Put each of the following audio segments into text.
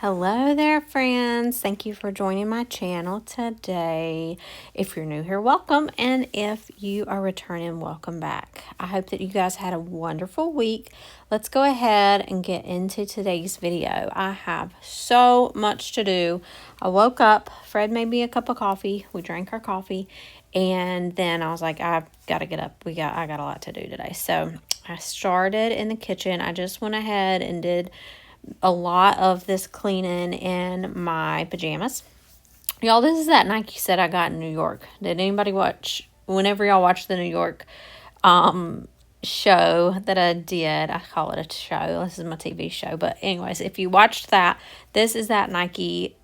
Hello there, friends. Thank you for joining my channel today. If you're new here, welcome. And if you are returning, welcome back. I hope that you guys had a wonderful week. Let's go ahead and get into today's video. I have so much to do. I woke up, Fred made me a cup of coffee. We drank our coffee. And then I was like, I've got to get up. I got a lot to do today. So I started in the kitchen. I just went ahead and did a lot of this cleaning in my pajamas. Y'all, this is that Nike set I got in New York. Did anybody watch, whenever y'all watch the New York show that I did, I call it a show, this is my TV show, but anyways, if you watched that, this is that Nike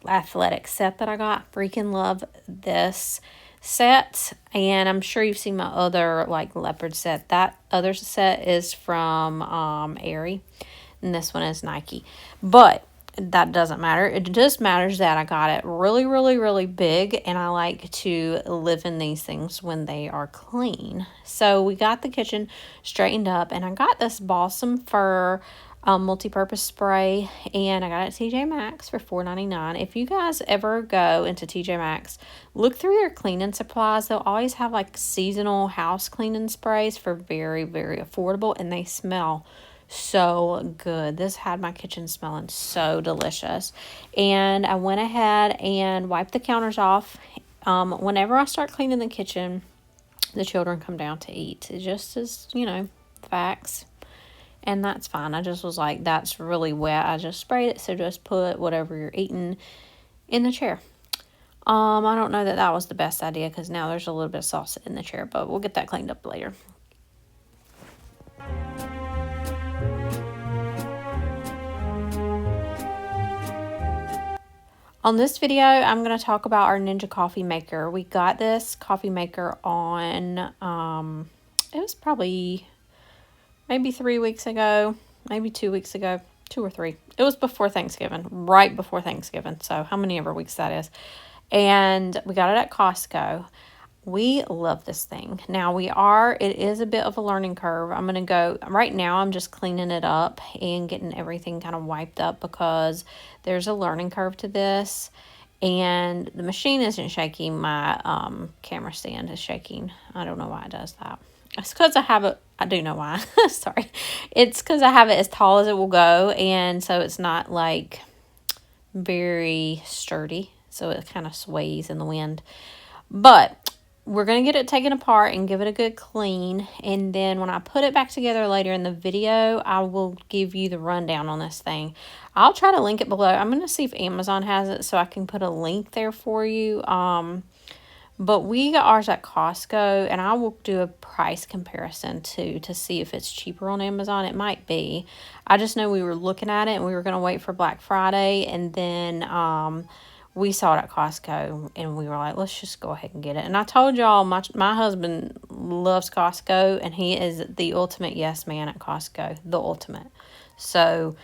athletic set that I got. Freaking love this set, and I'm sure you've seen my other like leopard set. That other set is from Aerie, and this one is Nike, but that doesn't matter. It just matters that I got it really big, and I like to live in these things when they are clean. So we got the kitchen straightened up, and I got this Balsam Fir multi-purpose spray, and I got it at TJ Maxx for $4.99. If you guys ever go into TJ Maxx, look through their cleaning supplies. They'll always have like seasonal house cleaning sprays for very affordable, and they smell so good. This had my kitchen smelling so delicious. And I went ahead and wiped the counters off. Whenever I start cleaning the kitchen, the children come down to eat. It just is, facts. And that's fine. I just was like, that's really wet. I just sprayed it. So just put whatever you're eating in the chair. I don't know that was the best idea because now there's a little bit of sauce in the chair, but we'll get that cleaned up later. On this video, I'm going to talk about our Ninja coffee maker. We got this coffee maker on, it was probably maybe 3 weeks ago, maybe 2 weeks ago, 2 or 3. It was before Thanksgiving, right before Thanksgiving. So how many ever weeks that is. And we got it at Costco. We love this thing. Now it is a bit of a learning curve. I'm going to go, right now I'm just cleaning it up and getting everything kind of wiped up because there's a learning curve to this. And the machine isn't shaking. My camera stand is shaking. I don't know why it does that. It's because I have it. I do know why. Sorry. It's because I have it as tall as it will go. And so it's not like very sturdy. So it kind of sways in the wind. But we're going to get it taken apart and give it a good clean. And then when I put it back together later in the video, I will give you the rundown on this thing. I'll try to link it below. I'm going to see if Amazon has it so I can put a link there for you. But we got ours at Costco, and I will do a price comparison too to see if it's cheaper on Amazon. It might be. I just know we were looking at it and we were going to wait for Black Friday, and then we saw it at Costco and we were like, let's just go ahead and get it. And I told y'all my husband loves Costco, and he is the ultimate yes man at Costco, the ultimate. So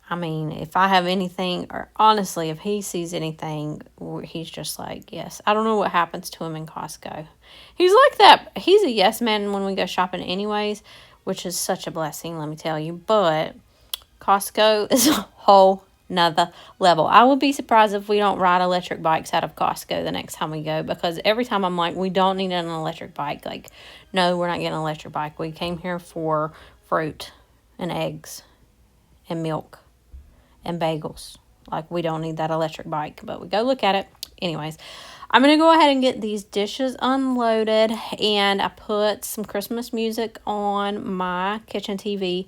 I mean, if I have anything, or honestly, if he sees anything, he's just like, yes. I don't know what happens to him in Costco. He's like that. He's a yes man when we go shopping anyways, which is such a blessing, let me tell you. But Costco is a whole nother level. I would be surprised if we don't ride electric bikes out of Costco the next time we go, because every time I'm like, we don't need an electric bike. Like, no, we're not getting an electric bike. We came here for fruit and eggs and milk and bagels. Like, we don't need that electric bike, but we go look at it. Anyways, I'm going to go ahead and get these dishes unloaded, and I put some Christmas music on my kitchen TV.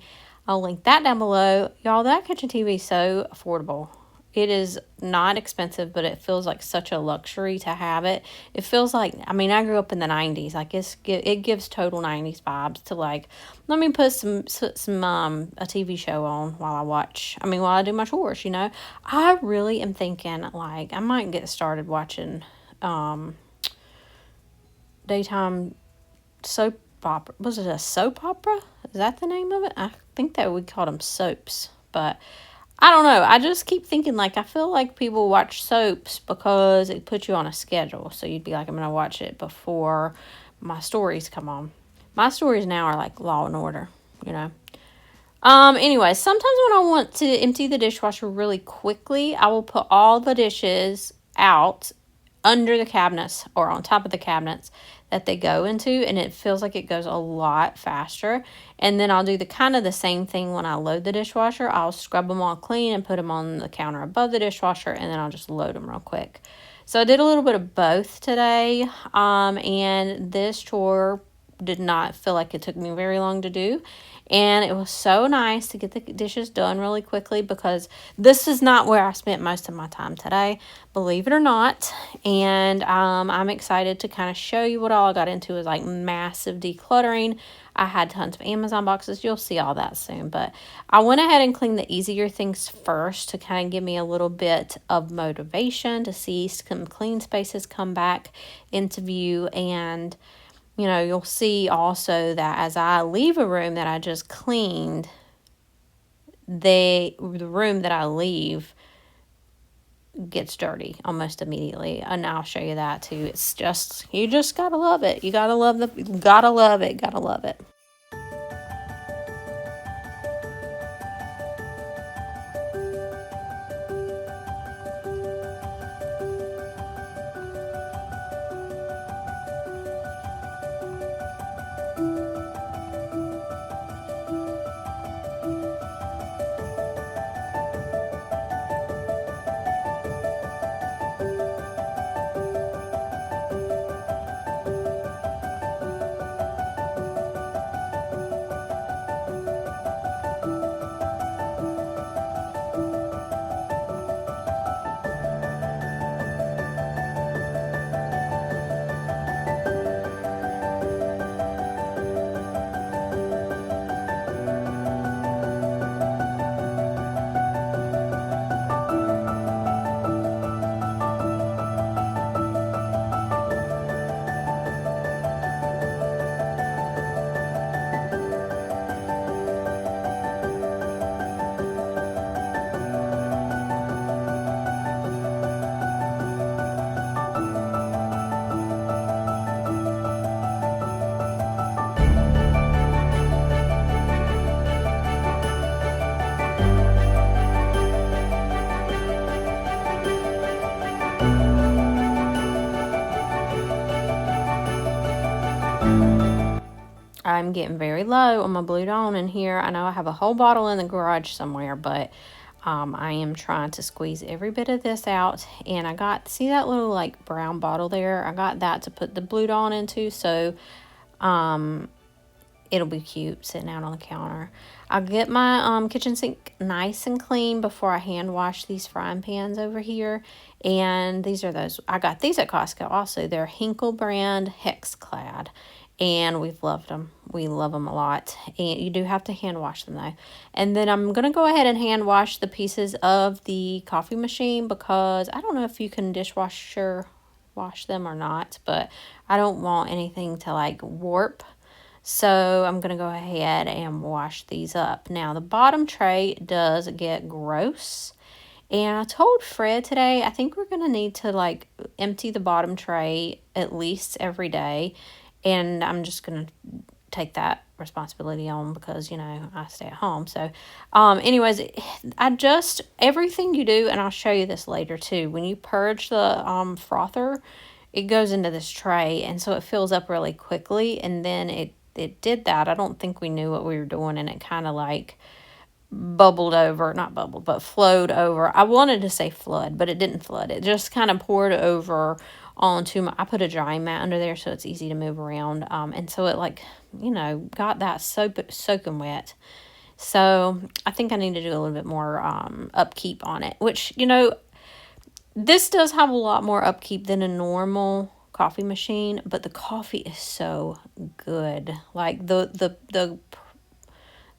I'll link that down below. Y'all, that kitchen TV is so affordable. It is not expensive, but it feels like such a luxury to have it. It feels like, I mean, I grew up in the 90s. Like, it gives total 90s vibes to, like, let me put some a TV show on while I do my chores, I really am thinking, like, I might get started watching daytime soap opera. Was it a soap opera? Is that the name of it? I think that we called them soaps, but I don't know. I just keep thinking, like, I feel like people watch soaps because it puts you on a schedule. So you'd be like, I'm going to watch it before my stories come on. My stories now are like Law and Order, Anyway, sometimes when I want to empty the dishwasher really quickly, I will put all the dishes out under the cabinets or on top of the cabinets that they go into, and it feels like it goes a lot faster. And then I'll do the kind of the same thing when I load the dishwasher. I'll scrub them all clean and put them on the counter above the dishwasher, and then I'll just load them real quick. So I did a little bit of both today, and this chore did not feel like it took me very long to do. And it was so nice to get the dishes done really quickly, because this is not where I spent most of my time today, believe it or not. And I'm excited to kind of show you what all I got into. Is like massive decluttering. I had tons of Amazon boxes. You'll see all that soon. But I went ahead and cleaned the easier things first to kind of give me a little bit of motivation to see some clean spaces come back into view. And you know, you'll see also that as I leave a room that I just cleaned, the room that I leave gets dirty almost immediately. And I'll show you that too. It's just, you just gotta love it. You gotta love gotta love it, gotta love it. I'm getting very low on my Blue Dawn in here. I know I have a whole bottle in the garage somewhere, but I am trying to squeeze every bit of this out. And I got, see that little like brown bottle there? I got that to put the Blue Dawn into, so it'll be cute sitting out on the counter. I'll get my kitchen sink nice and clean before I hand wash these frying pans over here. And these are those, I got these at Costco also. They're Hinkle brand Hex Clad. And we've loved them. We love them a lot. And you do have to hand wash them though. And then I'm going to go ahead and hand wash the pieces of the coffee machine, because I don't know if you can dishwasher wash them or not, but I don't want anything to like warp. So I'm going to go ahead and wash these up. Now the bottom tray does get gross. And I told Fred today, I think we're going to need to like empty the bottom tray at least every day. And I'm just going to take that responsibility on, because, you know, I stay at home. So, anyways, everything you do, and I'll show you this later too, when you purge the frother, it goes into this tray, and so it fills up really quickly, and then it did that. I don't think we knew what we were doing, and it kind of like bubbled over, not bubbled, but flowed over. I wanted to say flood, but it didn't flood. It just kind of poured over onto my, I put a drying mat under there so it's easy to move around. And so it like, you know, got that soaking wet. So I think I need to do a little bit more upkeep on it, which, you know, this does have a lot more upkeep than a normal coffee machine, but the coffee is so good. Like the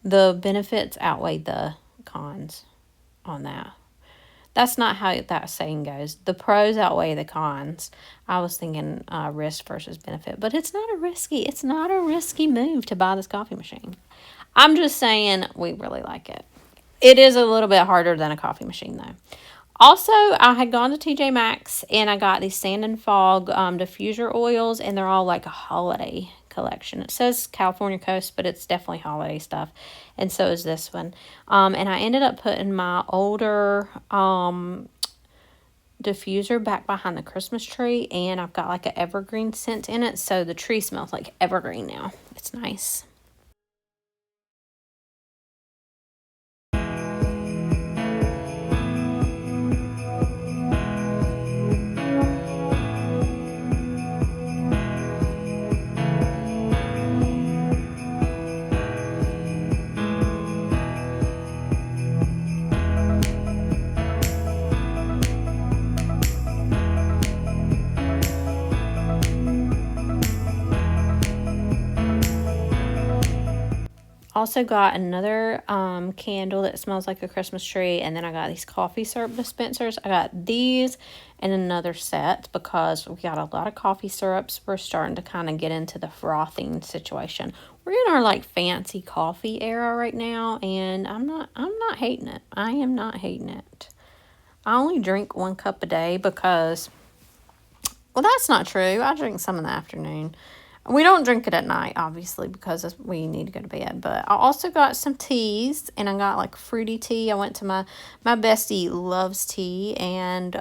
benefits outweigh the cons on that. That's not how that saying goes. The pros outweigh the cons. I was thinking risk versus benefit, but it's not a risky move to buy this coffee machine. I'm just saying we really like it. It is a little bit harder than a coffee machine though. Also, I had gone to TJ Maxx and I got these Sand and Fog diffuser oils, and they're all like a holiday collection. It says California Coast, but it's definitely holiday stuff. And so is this one. And I ended up putting my older diffuser back behind the Christmas tree, and I've got like an evergreen scent in it, so the tree smells like evergreen now. It's nice. Also got another candle that smells like a Christmas tree, and then I got these coffee syrup dispensers. I got these and another set because we got a lot of coffee syrups. We're starting to kind of get into the frothing situation. We're in our like fancy coffee era right now, and I'm not hating it. I am not hating it. I only drink 1 cup a day because, well, that's not true. I drink some in the afternoon. We don't drink it at night, obviously, because we need to go to bed. But I also got some teas, and I got like fruity tea. I went to my bestie loves tea, and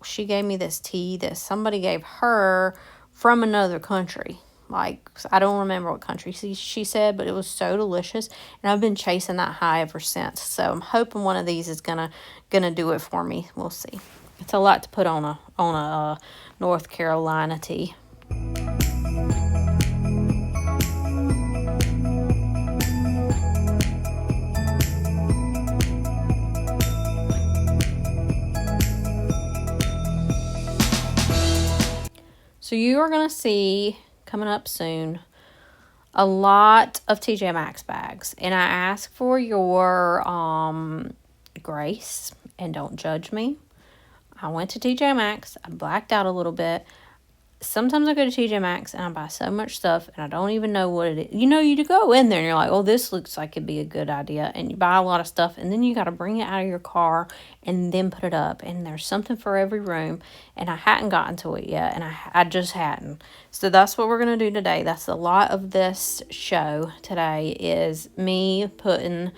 she gave me this tea that somebody gave her from another country. Like, I don't remember what country she said, but it was so delicious, and I've been chasing that high ever since. So I'm hoping one of these is gonna do it for me. We'll see. It's a lot to put on a North Carolina tea. So you are going to see coming up soon a lot of TJ Maxx bags. And I ask for your grace, and don't judge me. I went to TJ Maxx. I blacked out a little bit. Sometimes I go to TJ Maxx and I buy so much stuff and I don't even know what it is. You know, you go in there and you're like, oh, this looks like it'd be a good idea. And you buy a lot of stuff, and then you got to bring it out of your car and then put it up. And there's something for every room. And I hadn't gotten to it yet, and I just hadn't. So that's what we're going to do today. That's a lot of this show today is me putting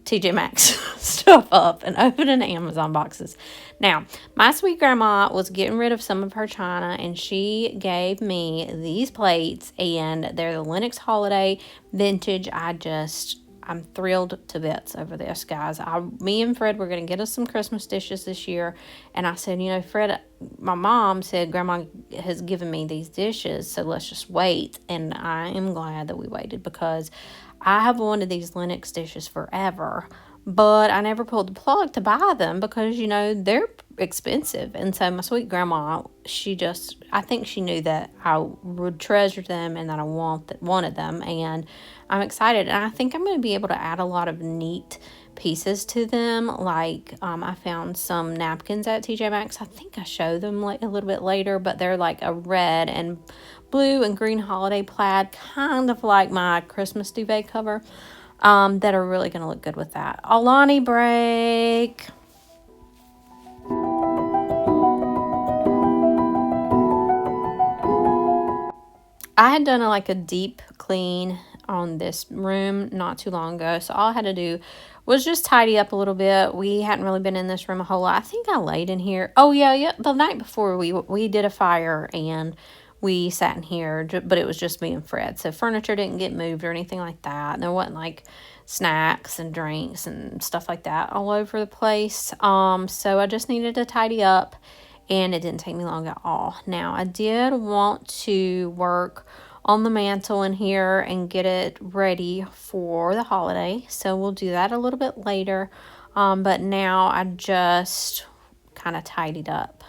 TJ Maxx stuff up and opening Amazon boxes. Now, my sweet grandma was getting rid of some of her china, and she gave me these plates, and they're the Lennox Holiday Vintage. I'm thrilled to bits over this, guys. Me and Fred were going to get us some Christmas dishes this year, and I said, you know, Fred, my mom said Grandma has given me these dishes, so let's just wait. And I am glad that we waited, because I have wanted these Lennox dishes forever, but I never pulled the plug to buy them because, you know, they're expensive. And so my sweet grandma, I think she knew that I would treasure them and that I wanted them. And I'm excited. And I think I'm going to be able to add a lot of neat pieces to them. Like, I found some napkins at TJ Maxx. I think I showed them a little bit later, but they're like a red and blue and green holiday plaid, kind of like my Christmas duvet cover, that are really going to look good with that. Alani break. I had done a deep clean on this room not too long ago, so all I had to do was just tidy up a little bit. We hadn't really been in this room a whole lot. I think I laid in here. Oh yeah, the night before we did a fire and we sat in here, but it was just me and Fred. So furniture didn't get moved or anything like that. And there wasn't like snacks and drinks and stuff like that all over the place. So I just needed to tidy up, and it didn't take me long at all. Now, I did want to work on the mantle in here and get it ready for the holiday, so we'll do that a little bit later. But now I just kind of tidied up.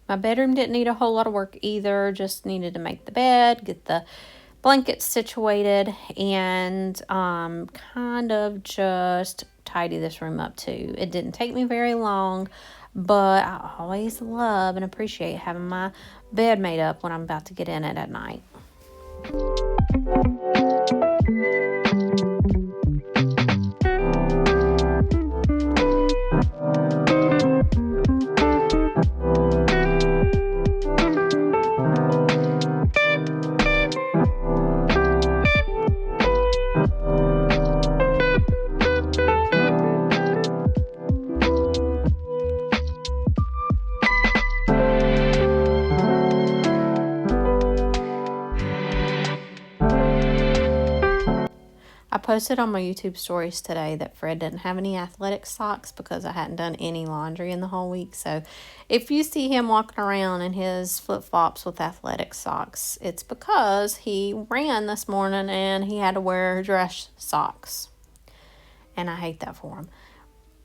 My bedroom didn't need a whole lot of work either. Just needed to make the bed, get the blankets situated and kind of just tidy this room up too. It didn't take me very long, but I always love and appreciate having my bed made up when I'm about to get in it at night. I posted on my YouTube stories today that Fred didn't have any athletic socks because I hadn't done any laundry in the whole week. So if you see him walking around in his flip-flops with athletic socks, it's because he ran this morning and he had to wear dress socks. And I hate that for him.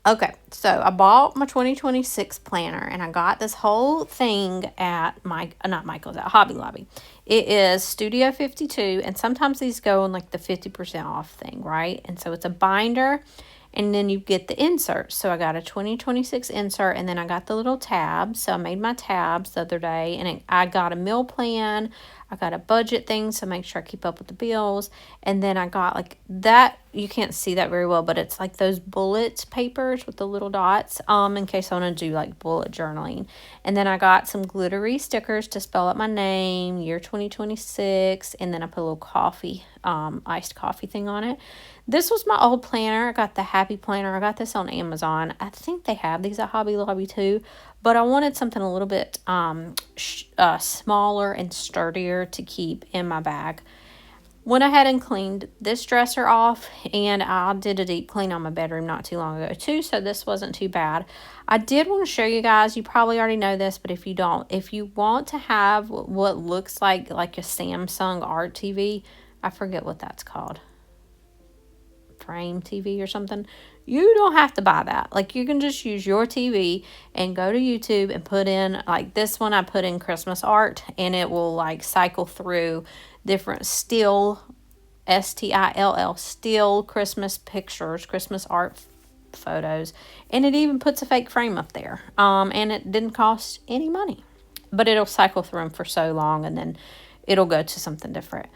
Okay, so I bought my 2026 planner, and I got this whole thing at not Michael's, at Hobby Lobby. It is Studio 52, and sometimes these go on like the 50% off thing, right? And so it's a binder, and then you get the inserts. So I got a 2026 insert, and then I got the little tabs. So I made my tabs the other day, and I got a meal plan. I got a budget thing, so make sure I keep up with the bills. And then I got like that, you can't see that very well, but it's like those bullet papers with the little dots, in case I want to do like bullet journaling. And then I got some glittery stickers to spell out my name, year 2026, and then I put a little coffee, iced coffee thing on it. This was my old planner. I got the Happy Planner. I got this on Amazon. I think they have these at Hobby Lobby too, but I wanted something a little bit smaller and sturdier to keep in my bag. Went ahead and cleaned this dresser off, and I did a deep clean on my bedroom not too long ago too, so this wasn't too bad. I did want to show you guys, you probably already know this, but if you don't, if you want to have what looks like a Samsung Art TV, I forget what that's called, Frame TV or something, you don't have to buy that. Like, you can just use your TV and go to YouTube and put in, like this one I put in Christmas art, and it will like cycle through different still, STILL, still Christmas pictures, Christmas art photos, and it even puts a fake frame up there. And it didn't cost any money, but it'll cycle through them for so long, and then it'll go to something different.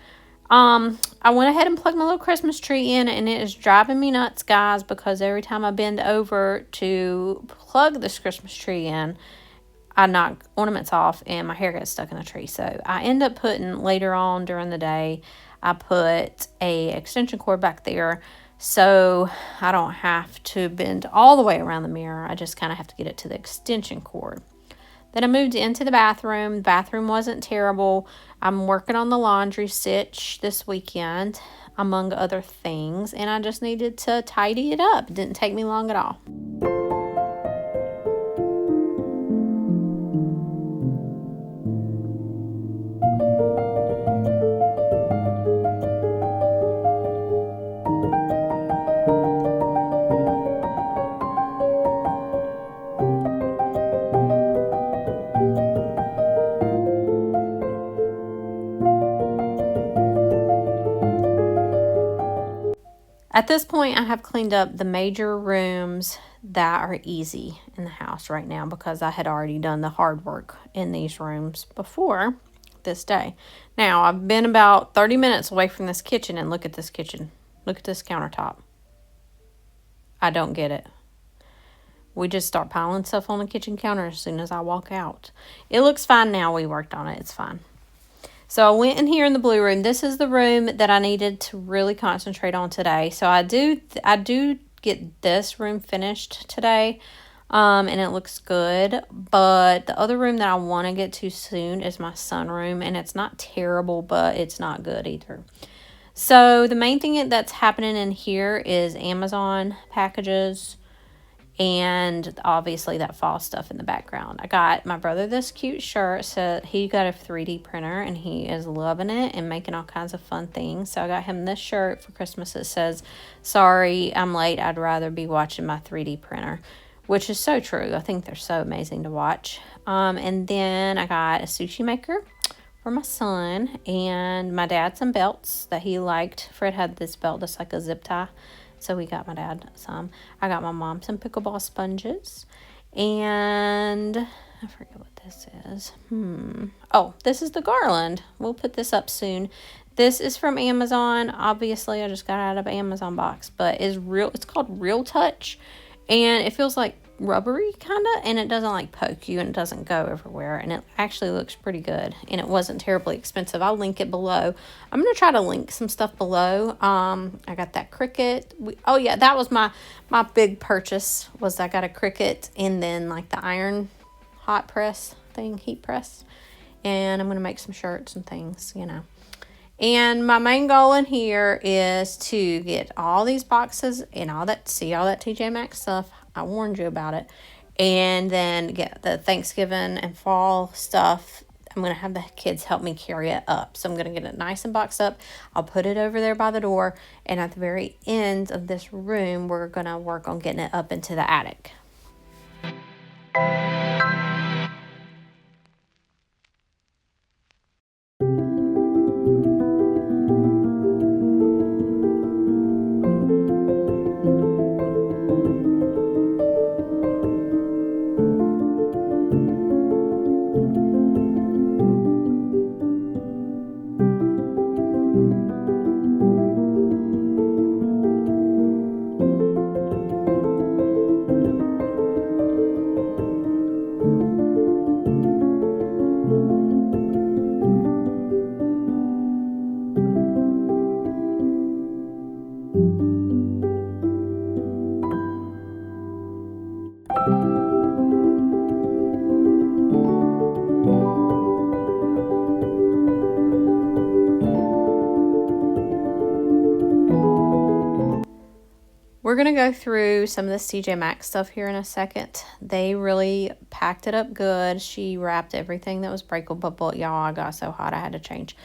I went ahead and plugged my little Christmas tree in, and it is driving me nuts, guys, because every time I bend over to plug this Christmas tree in, I knock ornaments off and my hair gets stuck in the tree. So I end up putting, later on during the day, I put a extension cord back there so I don't have to bend all the way around the mirror. I just kind of have to get it to the extension cord. Then I moved into the bathroom. The bathroom wasn't terrible. I'm working on the laundry stitch this weekend, among other things, and I just needed to tidy it up. It didn't take me long at all. At this point, I have cleaned up the major rooms that are easy in the house right now because I had already done the hard work in these rooms before this day. Now, I've been about 30 minutes away from this kitchen, and look at this kitchen. Look at this countertop. I don't get it. We just start piling stuff on the kitchen counter as soon as I walk out. It looks fine now. We worked on it. It's fine. So I went in here in the blue room. This is the room that I needed to really concentrate on today. So I do get this room finished today, and it looks good. But the other room that I want to get to soon is my sunroom, and it's not terrible, but it's not good either. So the main thing that's happening in here is Amazon packages, and obviously that fall stuff in the background. I got my brother this cute shirt. So he got a 3D printer, and he is loving it and making all kinds of fun things. So I got him this shirt for Christmas. It says, "Sorry, I'm late. I'd rather be watching my 3D printer," which is so true. I think they're so amazing to watch. And then I got a sushi maker for my son, and my dad some belts that he liked. Fred had this belt that's like a zip tie, so we got my dad some. I got my mom some pickleball sponges, and I forget what this is. Oh, this is the garland. We'll put this up soon. This is from Amazon. Obviously, I just got out of an Amazon box, but it's called Real Touch, and it feels like rubbery kind of, and it doesn't like poke you, and it doesn't go everywhere, and it actually looks pretty good, and it wasn't terribly expensive. I'll link it below. I'm gonna try to link some stuff below. I got that Cricut. Oh yeah, that was my big purchase, was I got a Cricut, and then like the iron hot press thing, heat press, and I'm gonna make some shirts and things, you know. And my main goal in here is to get all these boxes and all that TJ Maxx stuff. I warned you about it. And then get the Thanksgiving and fall stuff. I'm going to have the kids help me carry it up. So I'm going to get it nice and boxed up. I'll put it over there by the door. And at the very end of this room, we're going to work on getting it up into the attic. We're going to go through some of this TJ Maxx stuff here in a second. They really packed it up good. She wrapped everything that was breakable, but y'all, I got so hot I had to change.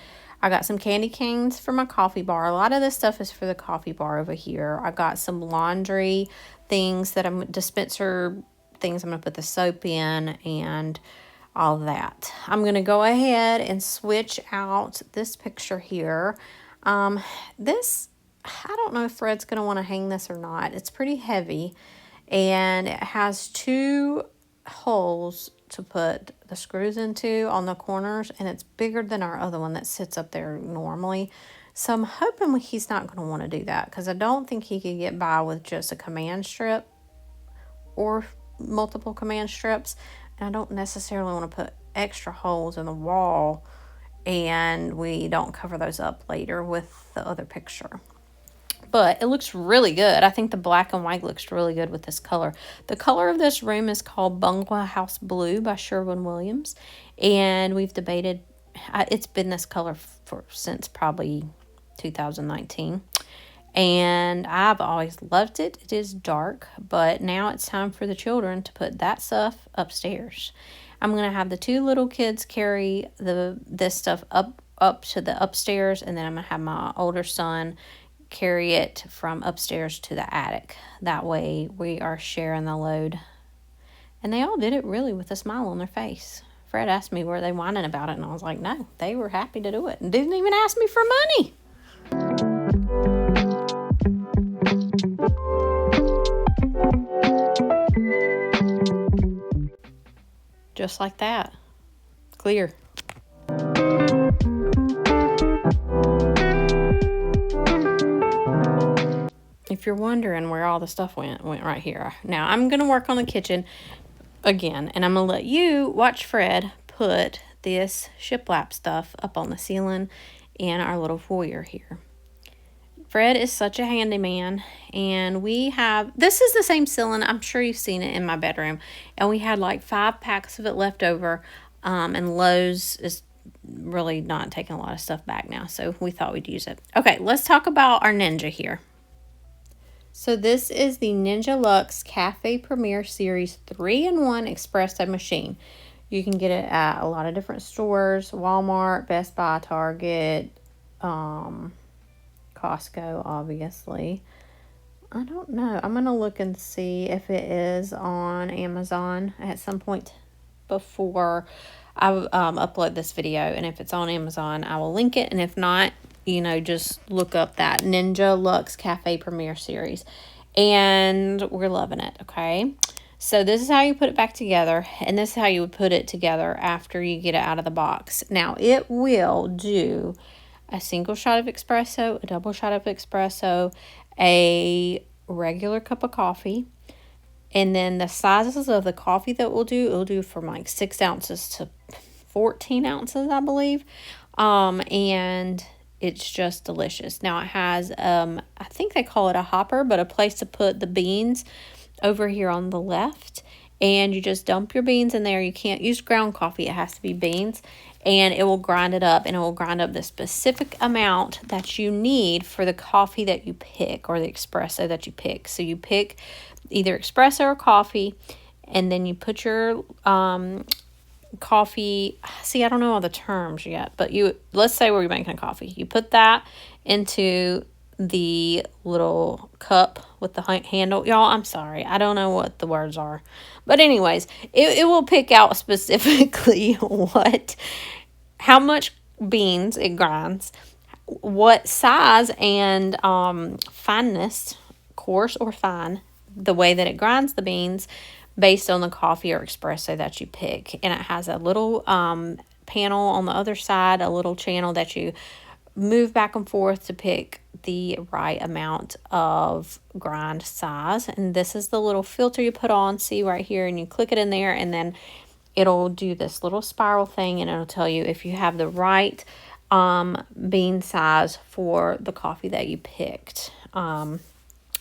I got some candy canes for my coffee bar. A lot of this stuff is for the coffee bar over here. I got some laundry things that dispenser things I'm going to put the soap in and all that. I'm going to go ahead and switch out this picture here. This, I don't know if Fred's going to want to hang this or not. It's pretty heavy, and it has 2 holes to put the screws into on the corners, and it's bigger than our other one that sits up there normally. So I'm hoping he's not going to want to do that, because I don't think he could get by with just a command strip or multiple command strips, and I don't necessarily want to put extra holes in the wall and we don't cover those up later with the other picture. But it looks really good. I think the black and white looks really good with this color. The color of this room is called Bungalow House Blue by Sherwin-Williams. And we've debated, it's been this color since probably 2019. And I've always loved it. It is dark, but now it's time for the children to put that stuff upstairs. I'm going to have the 2 little kids carry this stuff up to the upstairs, and then I'm going to have my older son carry it from upstairs to the attic. That way we are sharing the load. And they all did it really with a smile on their face. Fred asked me, were they whining about it? And I was like, no, they were happy to do it and didn't even ask me for money. Just like that. Clear. If you're wondering where all the stuff went right here. Now, I'm going to work on the kitchen again, and I'm going to let you watch Fred put this shiplap stuff up on the ceiling in our little foyer here. Fred is such a handyman, and this is the same ceiling. I'm sure you've seen it in my bedroom, and we had like 5 packs of it left over, and Lowe's is really not taking a lot of stuff back now, so we thought we'd use it. Okay, let's talk about our Ninja here. So this is the Ninja Luxe Cafe Premier Series 3-in-1 espresso machine. You can get it at a lot of different stores, Walmart, Best Buy, Target, Costco, obviously. I don't know. I'm going to look and see if it is on Amazon at some point before I upload this video, and if it's on Amazon, I will link it. And if not, just look up that Ninja Luxe Cafe Premiere series. And we're loving it, okay? So this is how you put it back together, and this is how you would put it together after you get it out of the box. Now, it will do a single shot of espresso, a double shot of espresso, a regular cup of coffee, and then the sizes of the coffee that we'll do, it'll do from like 6 ounces to 14 ounces, I believe. And it's just delicious. Now it has, I think they call it a hopper, but a place to put the beans over here on the left. And you just dump your beans in there. You can't use ground coffee. It has to be beans. And it will grind it up. And it will grind up the specific amount that you need for the coffee that you pick, or the espresso that you pick. So you pick either espresso or coffee. And then you put your coffee. See, I don't know all the terms yet. But let's say we're making a coffee. You put that into the little cup with the handle. Y'all, I'm sorry. I don't know what the words are. But anyways, it will pick out specifically how much beans it grinds, what size and fineness, coarse or fine, the way that it grinds the beans based on the coffee or espresso that you pick. And it has a little panel on the other side, a little channel that you move back and forth to pick the right amount of grind size. And this is the little filter you put on, see right here, and you click it in there, and then it'll do this little spiral thing, and it'll tell you if you have the right bean size for the coffee that you picked. And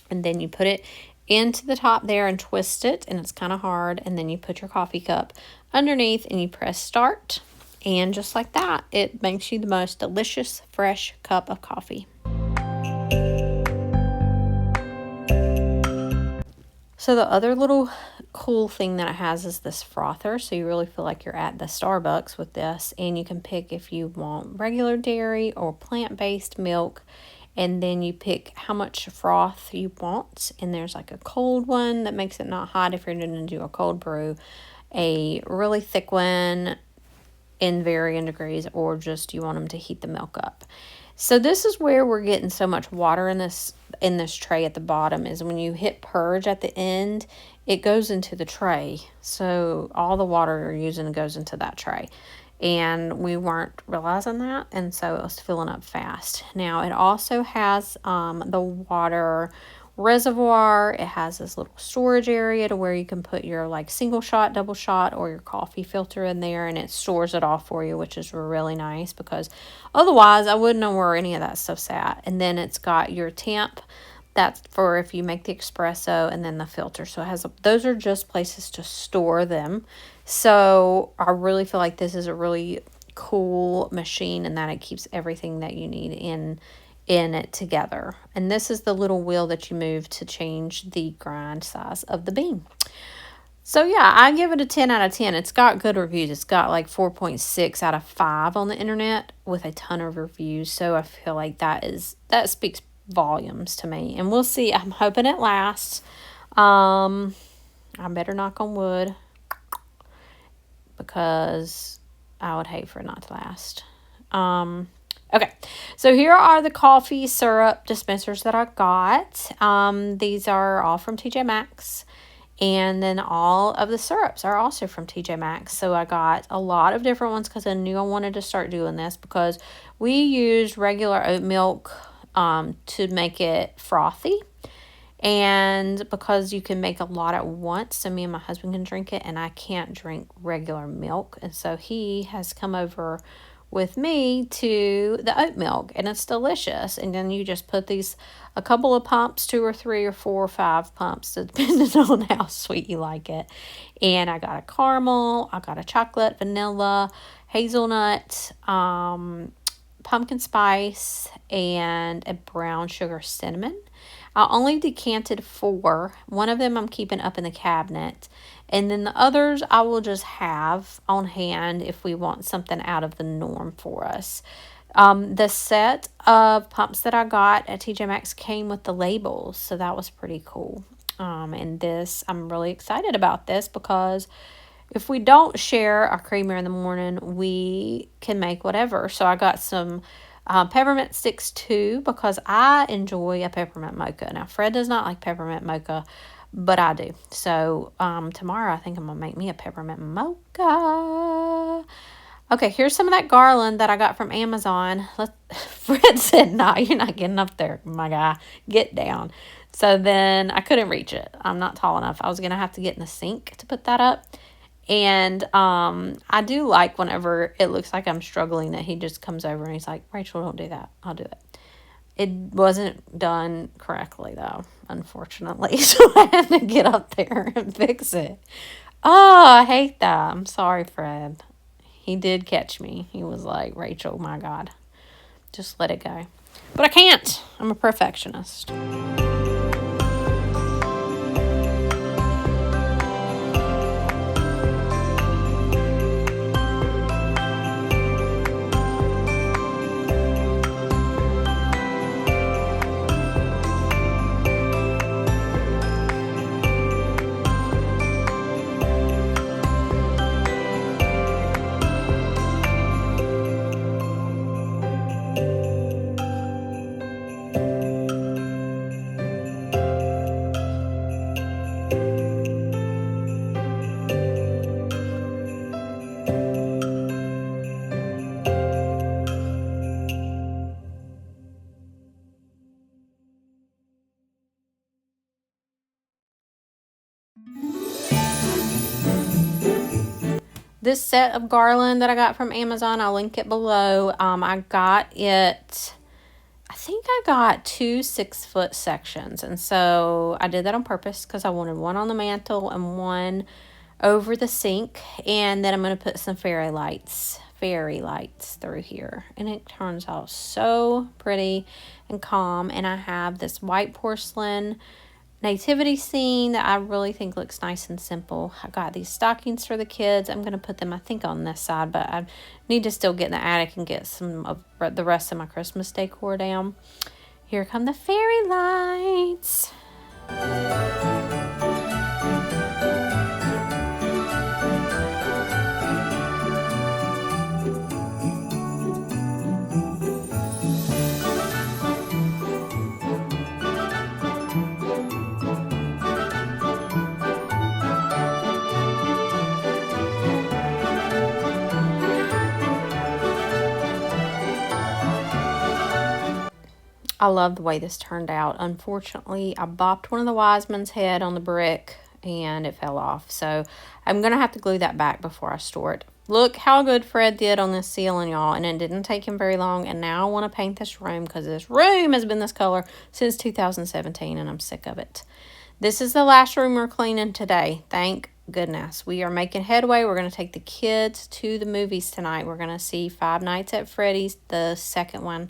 then you put it into the top there and twist it, and it's kind of hard, and then you put your coffee cup underneath and you press start. And just like that, it makes you the most delicious, fresh cup of coffee. So the other little cool thing that it has is this frother. So you really feel like you're at the Starbucks with this. And you can pick if you want regular dairy or plant-based milk. And then you pick how much froth you want. And there's like a cold one that makes it not hot if you're going to do a cold brew. A really thick one in varying degrees, or just you want them to heat the milk up. So this is where we're getting so much water in this tray at the bottom, is when you hit purge at the end, it goes into the tray. So all the water you're using goes into that tray. And we weren't realizing that, and so it was filling up fast. Now it also has the water reservoir. It has this little storage area to where you can put your like single shot, double shot, or your coffee filter in there, and it stores it all for you, which is really nice, because otherwise I wouldn't know where any of that stuff's at. And then it's got your temp, that's for if you make the espresso, and then the filter. So it has those are just places to store them. So I really feel like this is a really cool machine, and that it keeps everything that you need in it together. And this is the little wheel that you move to change the grind size of the bean. So yeah, I give it a 10 out of 10. It's got good reviews. It's got like 4.6 out of 5 on the internet with a ton of reviews. So I feel like that speaks volumes to me. And we'll see. I'm hoping it lasts. I better knock on wood, because I would hate for it not to last. Okay, so here are the coffee syrup dispensers that I got. These are all from TJ Maxx. And then all of the syrups are also from TJ Maxx. So I got a lot of different ones because I knew I wanted to start doing this, because we used regular oat milk to make it frothy. And because you can make a lot at once, so me and my husband can drink it, and I can't drink regular milk. And so he has come over with me to the oat milk, and it's delicious. And then you just put a couple of pumps, 2 or 3 or 4 or 5 pumps, depending on how sweet you like it. And I got a caramel, I got a chocolate, vanilla, hazelnut, pumpkin spice, and a brown sugar cinnamon. I only decanted 4. One of them I'm keeping up in the cabinet. And then the others I will just have on hand if we want something out of the norm for us. The set of pumps that I got at TJ Maxx came with the labels, so that was pretty cool. And I'm really excited about this, because if we don't share our creamer in the morning, we can make whatever. So I got some peppermint sticks too, because I enjoy a peppermint mocha. Now, Fred does not like peppermint mocha, but I do. So tomorrow I think I'm going to make me a peppermint mocha. Okay, here's some of that garland that I got from Amazon. Fred said, no, you're not getting up there, my guy. Get down. So then I couldn't reach it. I'm not tall enough. I was going to have to get in the sink to put that up. And I do like whenever it looks like I'm struggling that he just comes over and he's like, Rachel, don't do that. I'll do it. It wasn't done correctly, though, unfortunately. So I had to get up there and fix it. Oh, I hate that. I'm sorry, Fred. He did catch me. He was like, Rachel, my God, just let it go. But I can't. I'm a perfectionist. This set of garland that I got from Amazon, I'll link it below. I got it, I think I got 2 6-foot sections. And so I did that on purpose because I wanted one on the mantle and one over the sink. And then I'm going to put some fairy lights through here. And it turns out so pretty and calm. And I have this white porcelain nativity scene that I really think looks nice and simple. I got these stockings for the kids. I'm going to put them, I think, on this side, but I need to still get in the attic and get some of the rest of my Christmas decor down. Here come the fairy lights. I love the way this turned out. Unfortunately, I bopped one of the wise men's head on the brick and it fell off. So I'm going to have to glue that back before I store it. Look how good Fred did on this ceiling, y'all. And it didn't take him very long. And now I want to paint this room because this room has been this color since 2017 and I'm sick of it. This is the last room we're cleaning today. Thank goodness. We are making headway. We're going to take the kids to the movies tonight. We're going to see Five Nights at Freddy's, the second one.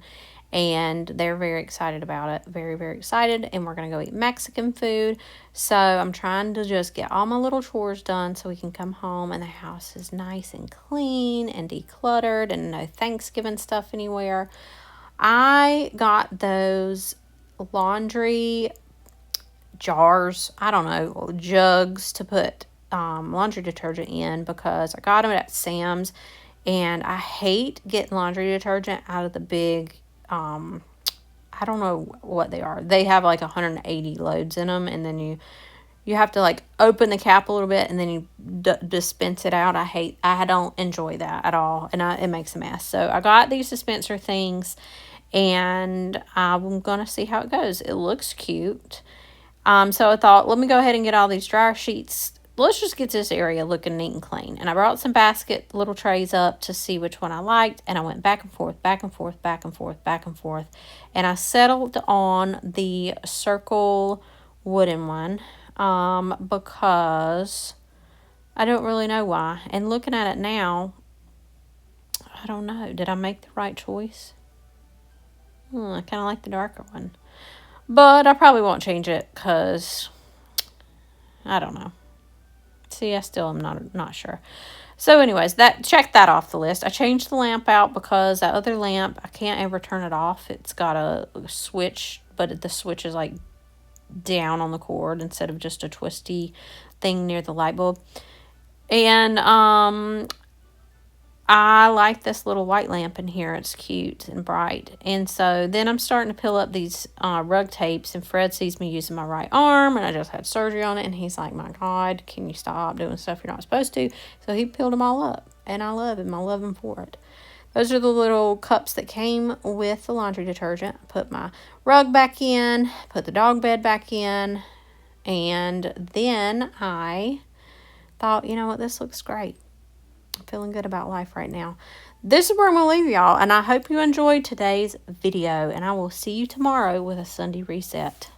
And they're very excited about it. Very, very excited. And we're going to go eat Mexican food. So I'm trying to just get all my little chores done so we can come home and the house is nice and clean and decluttered and no Thanksgiving stuff anywhere. I got those laundry jars, I don't know, jugs to put laundry detergent in because I got them at Sam's. And I hate getting laundry detergent out of the big I don't know what they are. They have like 180 loads in them, and then you have to like open the cap a little bit, and then you dispense it out. I don't enjoy that at all, and it makes a mess. So I got these dispenser things, and I'm gonna see how it goes. It looks cute. So I thought, let me go ahead and get all these dryer sheets. Let's just get this area looking neat and clean. And I brought some basket little trays up to see which one I liked. And I went back and forth, back and forth, back and forth, back and forth. And I settled on the circle wooden one because I don't really know why. And looking at it now, I don't know. Did I make the right choice? I kind of like the darker one. But I probably won't change it because I don't know. See, I still am not sure. So anyways, check that off the list. I changed the lamp out because that other lamp, I can't ever turn it off. It's got a switch, but the switch is like down on the cord instead of just a twisty thing near the light bulb. And I like this little white lamp in here. It's cute and bright. And so then I'm starting to peel up these rug tapes, and Fred sees me using my right arm, and I just had surgery on it, and he's like, my God, can you stop doing stuff you're not supposed to? So he peeled them all up, and I love him. I love him for it. Those are the little cups that came with the laundry detergent. I put my rug back in, put the dog bed back in, and then I thought, you know what, this looks great. I'm feeling good about life right now. This is where I'm going to leave y'all, and I hope you enjoyed today's video, and I will see you tomorrow with a Sunday reset.